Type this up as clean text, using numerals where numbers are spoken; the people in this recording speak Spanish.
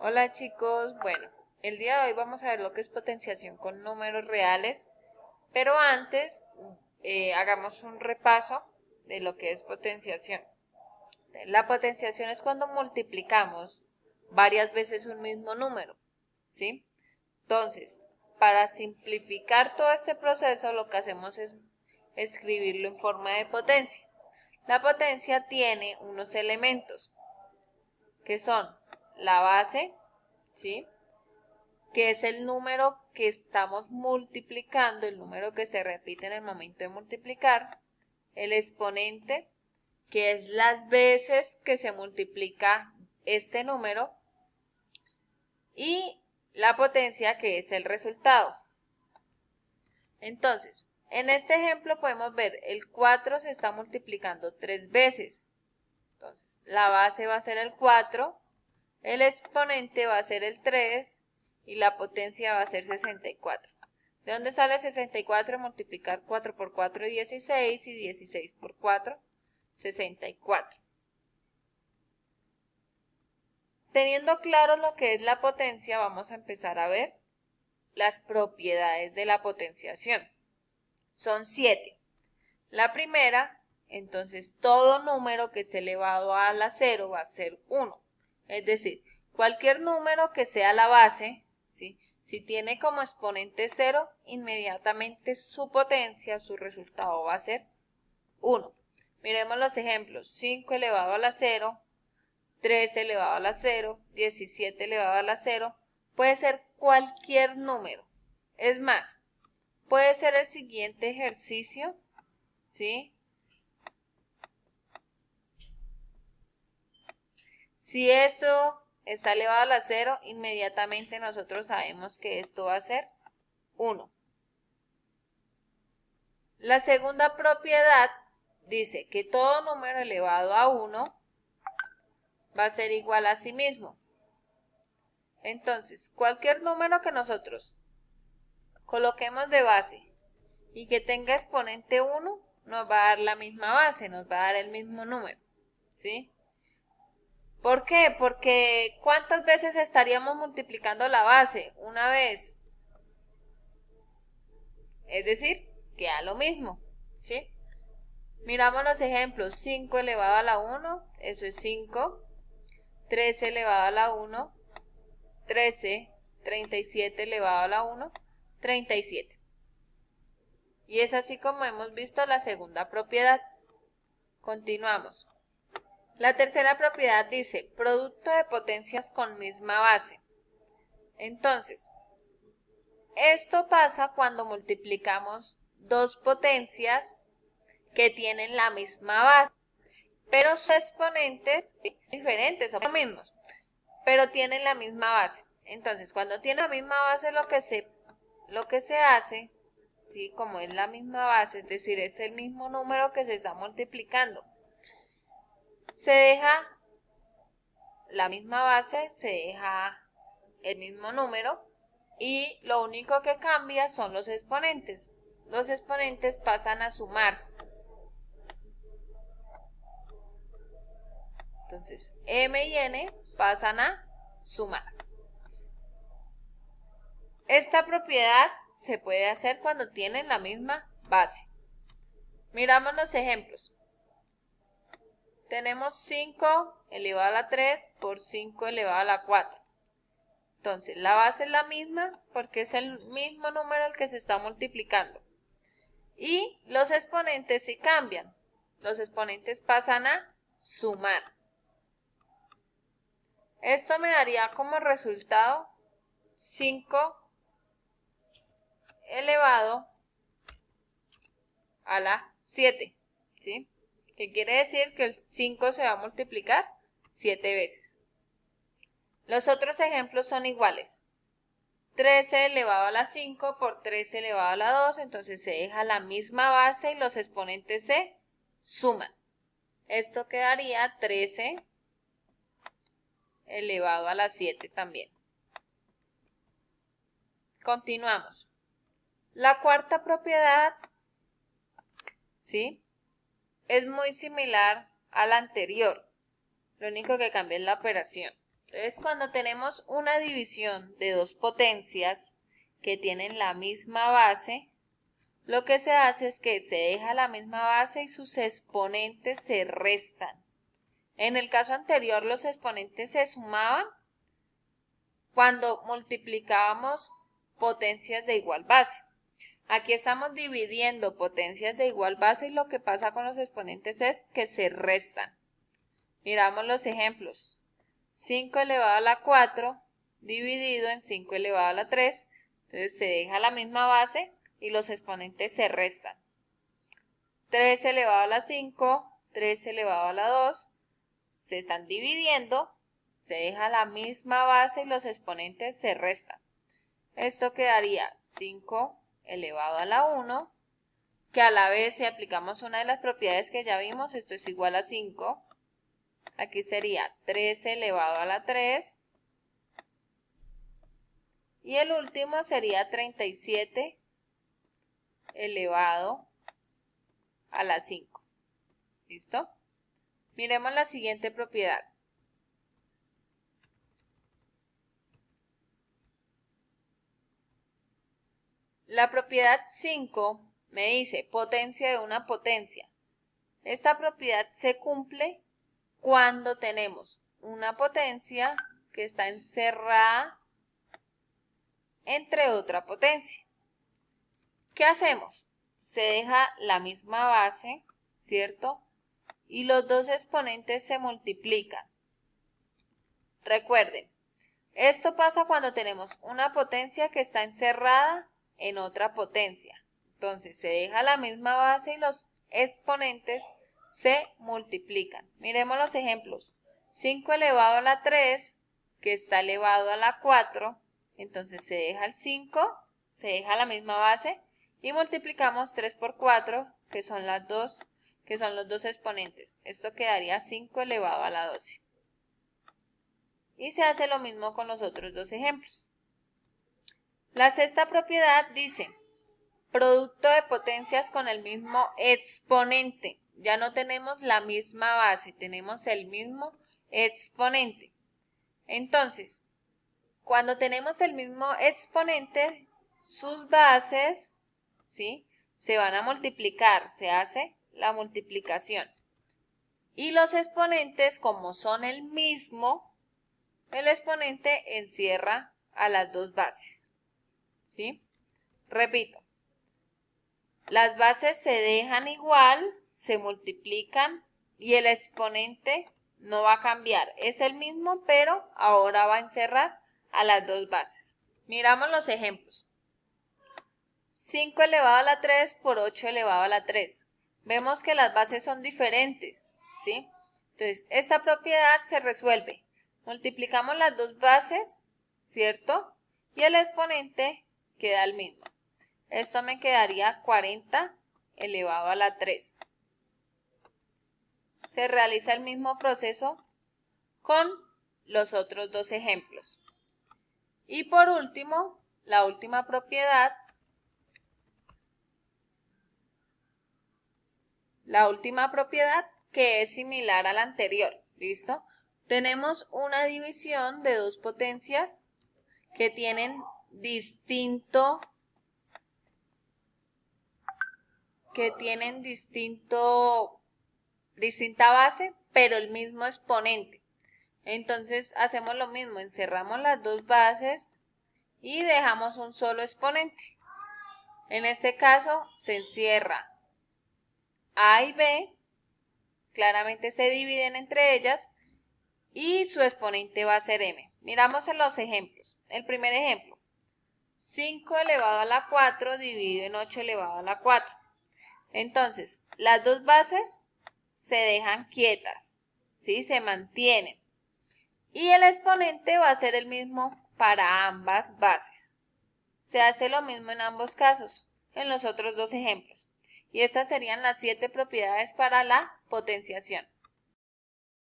Hola chicos, bueno, el día de hoy vamos a ver lo que es potenciación con números reales, pero antes hagamos un repaso de lo que es potenciación. La potenciación es cuando multiplicamos varias veces un mismo número, ¿sí? Entonces, para simplificar todo este proceso, lo que hacemos es escribirlo en forma de potencia. La potencia tiene unos elementos que son la base, ¿sí? Que es el número que estamos multiplicando, el número que se repite en el momento de multiplicar, el exponente, que es las veces que se multiplica este número, y la potencia, que es el resultado. Entonces, en este ejemplo podemos ver el 4 se está multiplicando 3 veces. Entonces, la base va a ser el 4, el exponente va a ser el 3 y la potencia va a ser 64. ¿De dónde sale 64? Multiplicar 4 por 4, 16, y 16 por 4, 64. Teniendo claro lo que es la potencia, vamos a empezar a ver las propiedades de la potenciación. Son 7. La primera, entonces todo número que esté elevado a la 0 va a ser 1. Es decir, cualquier número que sea la base, ¿sí? Si tiene como exponente 0, inmediatamente su potencia, su resultado va a ser 1. Miremos los ejemplos. 5 elevado a la 0, 13 elevado a la 0, 17 elevado a la 0. Puede ser cualquier número. Es más, puede ser el siguiente ejercicio, ¿sí? Si esto está elevado a la 0, inmediatamente nosotros sabemos que esto va a ser 1. La segunda propiedad dice que todo número elevado a 1 va a ser igual a sí mismo. Entonces, cualquier número que nosotros coloquemos de base y que tenga exponente 1, nos va a dar la misma base, nos va a dar el mismo número, ¿sí? ¿Por qué? Porque ¿cuántas veces estaríamos multiplicando la base? Una vez. Es decir, que da lo mismo, ¿sí? Miramos los ejemplos. 5 elevado a la 1, eso es 5. 13 elevado a la 1, 13. 37 elevado a la 1, 37. Y es así como hemos visto la segunda propiedad. Continuamos. La tercera propiedad dice producto de potencias con misma base. Entonces, esto pasa cuando multiplicamos dos potencias que tienen la misma base, pero sus exponentes diferentes, son los mismos, pero tienen la misma base. Entonces, cuando tiene la misma base, lo que se hace, ¿sí? Como es la misma base, es decir, es el mismo número que se está multiplicando, se deja la misma base, se deja el mismo número y lo único que cambia son los exponentes. Los exponentes pasan a sumarse. Entonces, m y n pasan a sumar. Esta propiedad se puede hacer cuando tienen la misma base. Miramos los ejemplos. Tenemos 5 elevado a la 3 por 5 elevado a la 4. Entonces, la base es la misma porque es el mismo número el que se está multiplicando. Y los exponentes sí cambian. Los exponentes pasan a sumar. Esto me daría como resultado 5 elevado a la 7, ¿sí? Que quiere decir que el 5 se va a multiplicar 7 veces. Los otros ejemplos son iguales. 13 elevado a la 5 por 13 elevado a la 2, entonces se deja la misma base y los exponentes se suman. Esto quedaría 13 elevado a la 7 también. Continuamos. La cuarta propiedad, ¿sí? Es muy similar a la anterior. Lo único que cambia es la operación. Entonces, cuando tenemos una división de dos potencias que tienen la misma base, lo que se hace es que se deja la misma base y sus exponentes se restan. En el caso anterior, los exponentes se sumaban cuando multiplicábamos potencias de igual base. Aquí estamos dividiendo potencias de igual base y lo que pasa con los exponentes es que se restan. Miramos los ejemplos. 5 elevado a la 4 dividido en 5 elevado a la 3. Entonces se deja la misma base y los exponentes se restan. 3 elevado a la 5, 3 elevado a la 2. Se están dividiendo, se deja la misma base y los exponentes se restan. Esto quedaría 5 elevado a la 1, que a la vez si aplicamos una de las propiedades que ya vimos, esto es igual a 5. Aquí sería 3 elevado a la 3. Y el último sería 37 elevado a la 5. ¿Listo? Miremos la siguiente propiedad. La propiedad 5 me dice potencia de una potencia. Esta propiedad se cumple cuando tenemos una potencia que está encerrada entre otra potencia. ¿Qué hacemos? Se deja la misma base, ¿cierto? Y los dos exponentes se multiplican. Recuerden, esto pasa cuando tenemos una potencia que está encerrada en otra potencia. Entonces se deja la misma base y los exponentes se multiplican. Miremos los ejemplos. 5 elevado a la 3, que está elevado a la 4, entonces se deja el 5, se deja la misma base y multiplicamos 3 por 4, que son los dos exponentes. Esto quedaría 5 elevado a la 12. Y se hace lo mismo con los otros dos ejemplos. La sexta propiedad dice producto de potencias con el mismo exponente. Ya no tenemos la misma base, tenemos el mismo exponente. Entonces, cuando tenemos el mismo exponente, sus bases, ¿sí?, se van a multiplicar, se hace la multiplicación. Y los exponentes, como son el mismo, el exponente encierra a las dos bases. ¿Sí? Repito. Las bases se dejan igual, se multiplican y el exponente no va a cambiar. Es el mismo, pero ahora va a encerrar a las dos bases. Miramos los ejemplos. 5 elevado a la 3 por 8 elevado a la 3. Vemos que las bases son diferentes, ¿sí? Entonces, esta propiedad se resuelve. Multiplicamos las dos bases, ¿cierto? Y el exponente queda el mismo. Esto me quedaría 40 elevado a la 3. Se realiza el mismo proceso con los otros dos ejemplos. Y por último, la última propiedad. La última propiedad que es similar a la anterior. ¿Listo? Tenemos una división de dos potencias que tienen distinta base, pero el mismo exponente. Entonces hacemos lo mismo, encerramos las dos bases y dejamos un solo exponente. En este caso se encierra A y B, claramente se dividen entre ellas y su exponente va a ser M. Miramos en los ejemplos. El primer ejemplo, 5 elevado a la 4 dividido en 8 elevado a la 4. Entonces, las dos bases se dejan quietas, ¿sí? Se mantienen. Y el exponente va a ser el mismo para ambas bases. Se hace lo mismo en ambos casos, en los otros dos ejemplos. Y estas serían las 7 propiedades para la potenciación.